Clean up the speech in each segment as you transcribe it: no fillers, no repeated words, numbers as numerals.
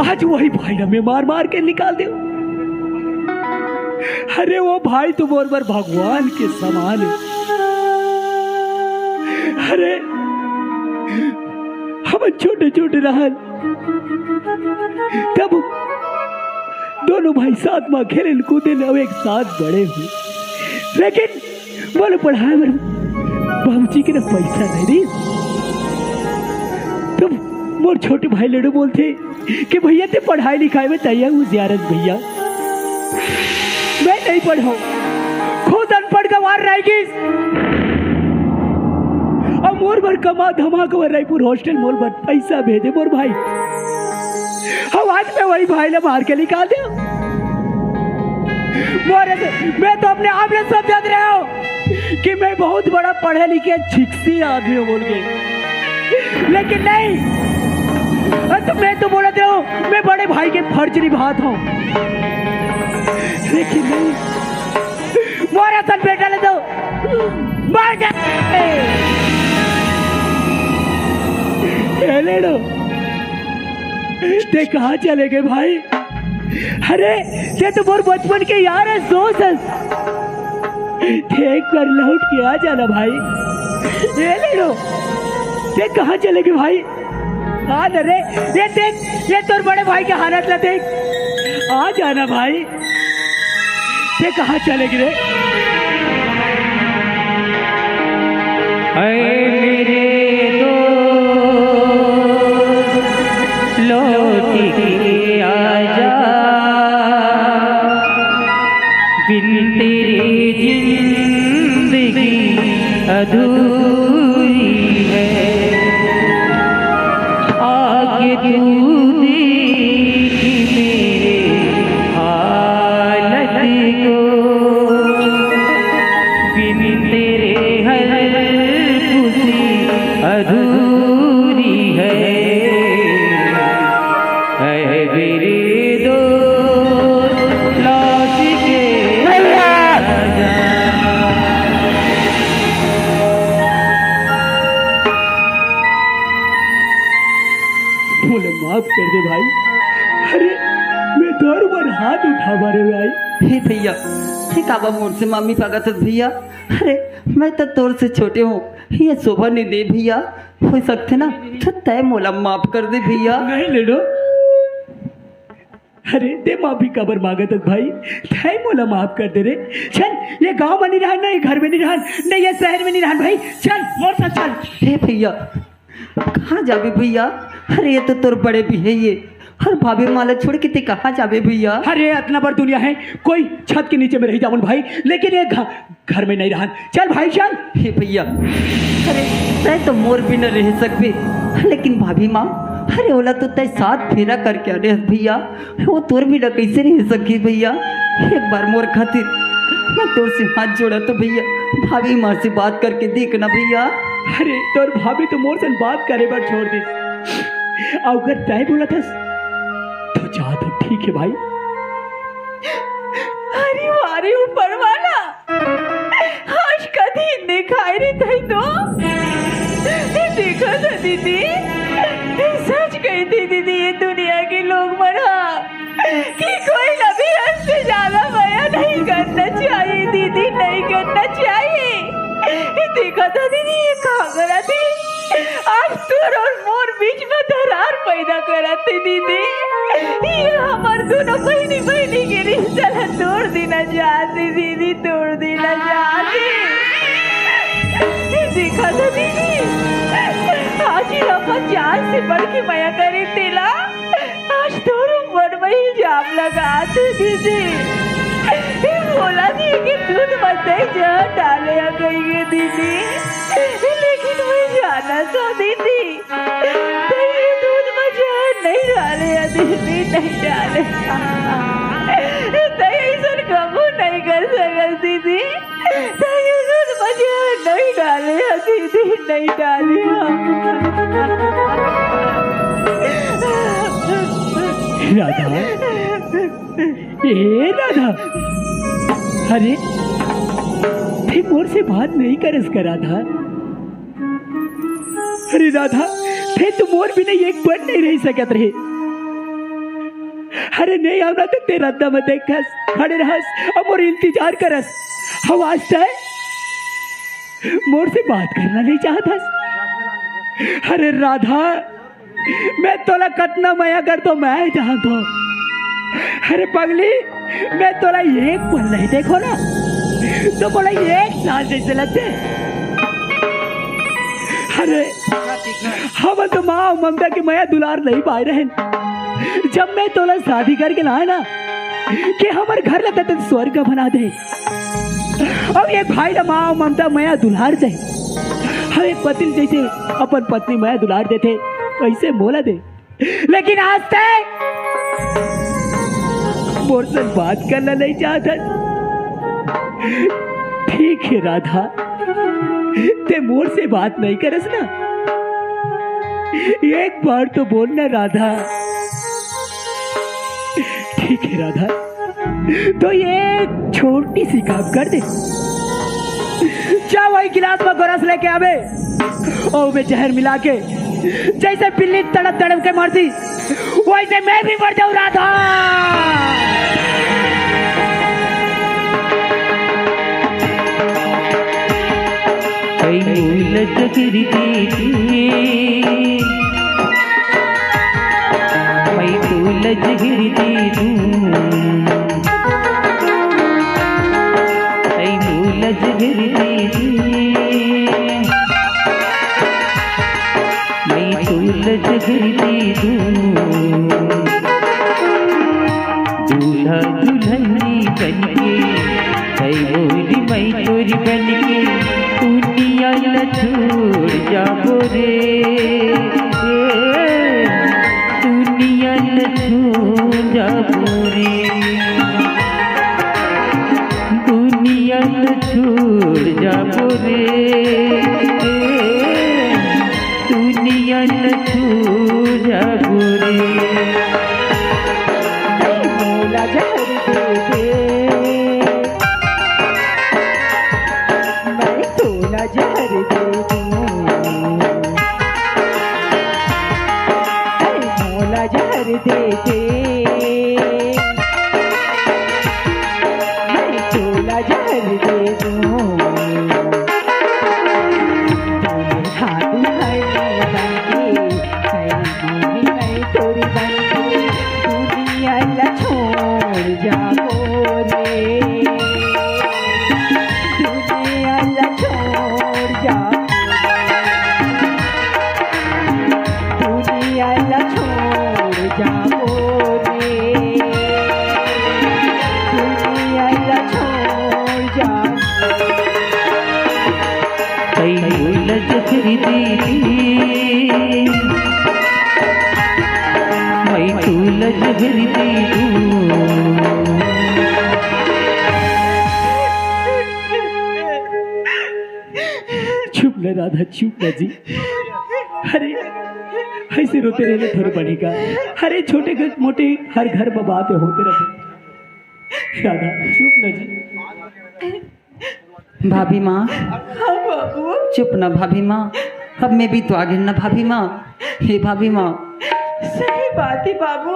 आज वही भाई हमें मार मार के निकाल दे। अरे वो भाई तो बोर भगवान के समान है। अरे हम छोटे छोटे रहन तब दोनों भाई साथ में खेले कूदे एक साथ बड़े हुए, लेकिन बोले पढ़ाई में बाबूजी के ना पैसा नहीं दी। तब मोर छोटे भाई लड़ो बोलते कि भैया ते पढ़ाई लिखाई में तैयार हूँ जियारत भैया, मैं नहीं पढ़ाऊँ, खुद अनपढ़ गंवार रहेगी। और मोर भर कमा धमा कर रायपुर हॉस्टल मोर भर पैसा भेजे मोर भाई। हम आज में वही भाई ने मार के निकाल दे। मैं तो अपने आप में सब जान रहा हूँ कि मैं बहुत बड़ा पढ़े लिखे छिक्सी आदमी हूँ बोल के, लेकिन नहीं, तो मैं तो बोलते हूँ मैं बड़े भाई के फर्ज निभाता हूँ, लेकिन नहीं, मोरा सन बेटा ले दो मार जाए। ते कहाँ चले गए भाई? अरे ते तो मोर बचपन के यार है, दोस्त है, एक बार लौट के आ जाना भाई। ये ले लो, ते कहाँ चले गए भाई? आ न रे, ये देख, ये तोर बड़े भाई के हालत ला देख, आ जाना भाई। ते कहाँ चले गए? मेरे लौट के आजा, बिन तेरी जिंदगी अधूरी है। आगे तू देख मेरे हालत को, बिन तेरे हर खुशी अधूरी है। मेरे दोस्त लौट के आजा। बोले माफ कर दे भाई, अरे मैं तोर पर हाथ उठा मारे भाई। हे भैया, ठीक आवा मोर से मामी भगत भैया। अरे मैं तो तोर से छोटे हूँ, ये शोभा नहीं दे भैया, हो सकते ना तो तय मोला माफ कर दे भैया। नहीं ले लो, अरे दे माफी कबर मांगत भाई, तय मोला माफ कर दे रे। चल, ये गांव में नहीं रहा, नहीं घर में नहीं रहा, नहीं ये शहर में नहीं रहा भाई, चल मोर साथ चल। हे भैया, कहाँ जाबे भैया? अरे ये तो तोर बड़े भी है ये, हर भाभी माला छोड़ के ते कहाँ जाबे भैया? अरे इतना बड़ दुनिया है, कोई छत के नीचे में रह जावन भाई, लेकिन ये घर में नहीं रहा। चल भाई चल। हे भैया, अरे तय तो मोर भी न रह सकबे, लेकिन भाभी माँ, अरे ओला तो तय साथ फेरा करके अरे भैया, वो तोर भी न कैसे रह सकी भैया? एक बार मोर खातिर मैं तोर से हाथ जोड़ा तो भैया, भाभी माँ से बात करके देखना भैया। अरे तोर भाभी तो मोर से बात करे बार छोड़ दी, अगर तय बोला था तो जा, तो ठीक है भाई। अरे वारे ऊपर वाला, आज का दिन दिखाई रही थी तो देखा था दीदी, सच कही थी दीदी, ये दुनिया के लोग मरा कि कोई नबी हद से ज्यादा माया नहीं करना चाहिए दीदी, नहीं करना चाहिए। देखा था दीदी, ये कहाँ करा थी, आज तोर और मोर बीच में दरार पैदा करा थी दीदी। ये हमारे दोनों बहनी बहनी के रिश्ता तोड़ देना चाहती दीदी, तोड़ देना चाहती। देखा था दीदी, आज ही अपन जान से बढ़ के माया करे तेला, आज दोनों मन में इल्जाम लगा थे दीदी। बोला थी कि दूध मत डाले कहेंगे दीदी, लेकिन मैं जाना था दीदी, दूध में नहीं डाले दीदी, नहीं डाले, ऐसा कबू नहीं कर सकल दीदी, दूध में नहीं डाले दीदी, नहीं डाले। राधा, ए राधा, अरे फिर मोर से बात नहीं करस कर राधा। अरे राधा, फिर तो मोर भी नहीं एक पल नहीं रह सकत रहे। अरे नहीं आवना तो तेरा दम देखस खड़े रहस और मोर इंतजार करस। हम आज तय मोर से बात करना नहीं चाहतस। अरे राधा मैं तोला कतना मया कर तो मैं जहाँ तो। अरे पगली मैं तोला एक पल नहीं देखो ना तो बोला एक साल जैसे लगते। अरे हम तो माँ और ममता की मया दुलार नहीं पाए रहे। जब मैं तोला शादी करके लाया ना कि हमारे घर लगता तो स्वर्ग का बना दे। अब ये भाई ना माँ और ममता मया दुलार दे। हमें पति जैसे अपन पत्नी मया दुलार देते वैसे बोला दे। लेकिन आज तक मोर से बात करना नहीं चाहता। ठीक है राधा ते मोर से बात नहीं करस ना। एक बार तो बोलना राधा। ठीक है राधा तो ये छोटी सी काम कर दे। जा वही गिलास में गोरस लेके आवे और मैं जहर मिला के जैसे बिल्ली तड़प तड़प के मरती वैसे मैं भी मर जाऊं राधा। मूल जगरी मैं मूल जगरी मूल जगरी मैं मूल जगरी दूल्हा दुल्हनी बनके कई मोरी मैं तोरी बनके दुनिया न छोड़ जाबो रे। दुनिया न छोड़ जाबो रे। दुनिया न छोड़ जाबो रे। दुनिया न छोड़ जाबो रे। मोला जहर दे मैं तोला जहर दे मोला जहर दे मैं तोला जहर दे तोरी बनके दुनिया न छोड़ जाबो रे। दुनिया न छोड़ जा दुनिया न छोड़ जाबो रे। दुनिया न छोड़ जा कई मूल जगरी मैं मूल जगरी चुप न राधा चुप न जी। अरे ऐसे रोते रहने थोड़ी बनेगा। अरे छोटे मोटे हर घर में बातें होते रहते। राधा चुप न जी। भाभी माँ हाँ बाबू चुप ना भाभी माँ। अब मैं भी तो आगे ना भाभी माँ। हे भाभी माँ सही बात है बाबू।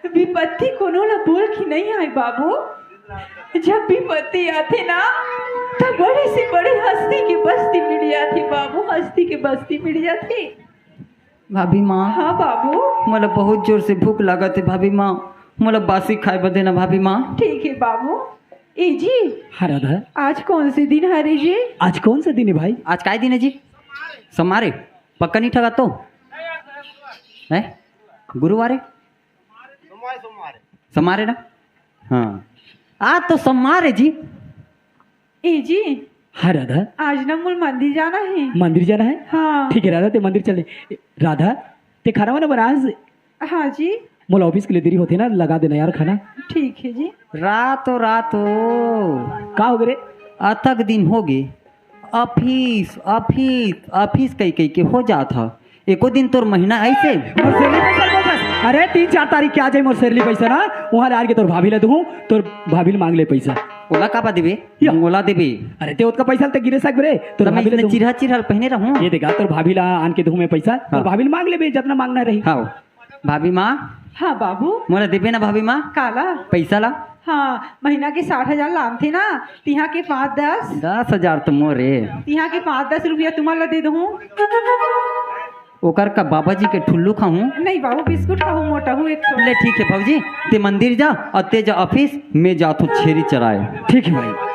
विपत्ति कोनो ला बोल की नहीं आए बाबू। जब विपत्ति आती ना तब बड़ी से बड़ी हस्ती की बस्ती मिल जाती बाबू। हस्ती की बस्ती मिल जाती। भाभी माँ हाँ बाबू मला बहुत जोर से भूख लगा थे भाभी माँ। मला बासी खाए बदे ना भाभी माँ। ठीक है बाबू। ए जी हाँ राधा आज कौन से दिन है रे जी? आज कौन सा दिन है भाई? आज काय दिन है जी? समारे पक्का नहीं ठगा तो है गुरुवारे समारे ना। हाँ आज तो समारे जी। ए जी हाँ राधा आज ना मूल मंदिर जाना है। मंदिर जाना है? हाँ ठीक है राधा ते मंदिर चले। राधा ते खाना वाना बना आज? हाँ जी मोला ऑफिस के लिए देरी होती है ना लगा देना यार खाना। ठीक है जी। रातो का हो गए? अतक दिन हो गए। ऑफिस ऑफिस ऑफिस कई कई के हो जाता। एको दिन तोर महीना ऐसे मोर सैलरी पैसा बोल बस। अरे 3-4 तारीख के आ जाए मोर सैलरी पैसा ना वहाँ ला के तोर भाभी ला दूँ। तोर भाभी मांग ले पैसा। ओला का देबे या। ओला देबे। अरे ते उसका पैसा ते गिरे सक रे तोर भाभी ला दूँ। चिरहा चिरहा पहने रहूं। ये देखा तोर भाभी ला आन के दूँ मैं पैसा। तोर भाभी मांग ले बे जितना मांगना रही। हाँ भाभी माँ हाँ बाबू मोला देबे ना भाभी माँ काला पैसा ला? हाँ महीना के 60,000 लाम थे ना, तिहा के 5-10, 10,000 तो मोरे तिहा के 5-10 रुपया तुम्हारा दे दूँ। ओकर का बाबा जी के ठुल्लू खाऊं? नहीं बाबू बिस्कुट खाऊँ मोटा हूँ एक ले ठीक है भाजी, ते मंदिर जा और ते जा ऑफिस में जा तो छेरी चराए। ठीक है भाई।